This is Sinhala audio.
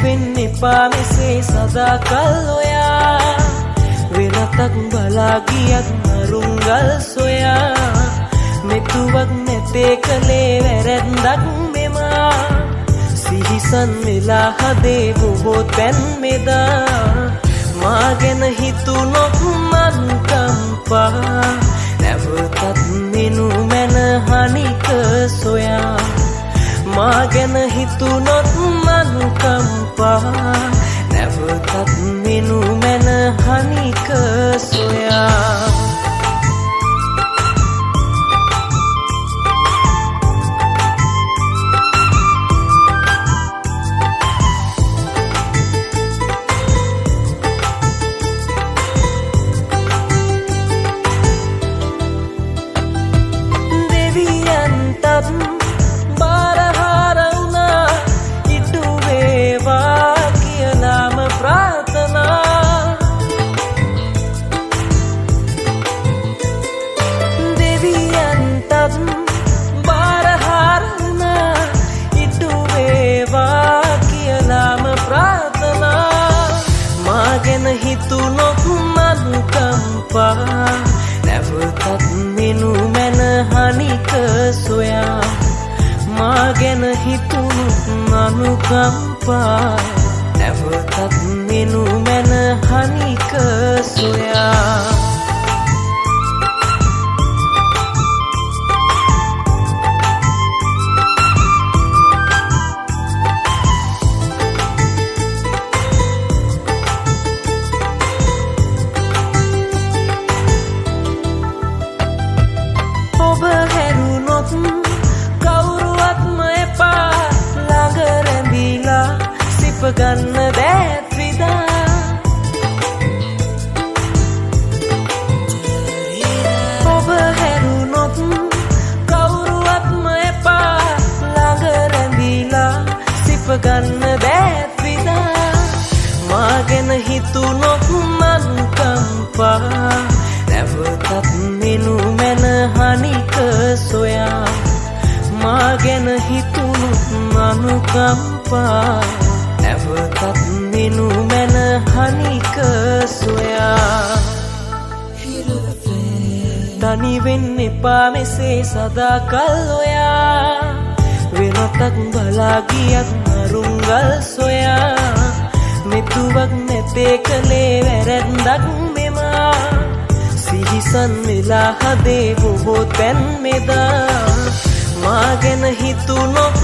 වෙන්න එපා මෙසේ සදාකල් ඔයා වෙනතක් බලා ගියත් මරුංගල් සොයා මෙතුවක් නැතේ කලේ වැරැද්දක් මෙමා සිහිසන් වෙලා හදේ බොහෝ තැන් මෙදා මා ගැන හිතුනොත් මන් කම්පා නැවතත් මෙනු මැන හනික සොයා මා ගැන හිතුනොත් මන් කම්පා නැවතත් මෙනු මැන හනික සොයා බාරහාර වුණා ඉටු වේවා කියලාම ප්‍රාර්ථනා දෙවියන්ටත් බාරහාර වුණා ඉටු වේවා කියලාම ප්‍රාර්ථනා මා ගැන හිතුනොත් මන් කම්පා නැවතත් මෙනු මැන හනික සොයා මා ගැන හිතුනොත් අනුකම්පා නැවතත් මෙනු මැන හනික සොයා ඔබ හැරුණොත් කවුරුවත්ම එපා ළඟ රැඳිලා සිප ගන්න දෑත් විදා ඔබ හැරුණොත් කවුරුවත්ම එපා ළඟ රැඳිලා සිප ගන්න දෑත් විදා මා ගැන හිතුනොත් මන් කම්පා නැවතත් මෙනු මැන හනික සොයා මා ගැන හිතුනොත් අනුකම්පා නැවතත් මෙනු මැන හනික සොයා තනි වෙන්න එපා මෙසේ සදාකල් ඔයා වෙනතක් බලා ගියත් මරුංගල් සොයා මෙතුවක් නැතේ කලේ වැරැද්දක් මෙමා සිහිසන් වෙලා හදේ බොහෝ තැන් මෙදා මා ගැන හිතුනොත්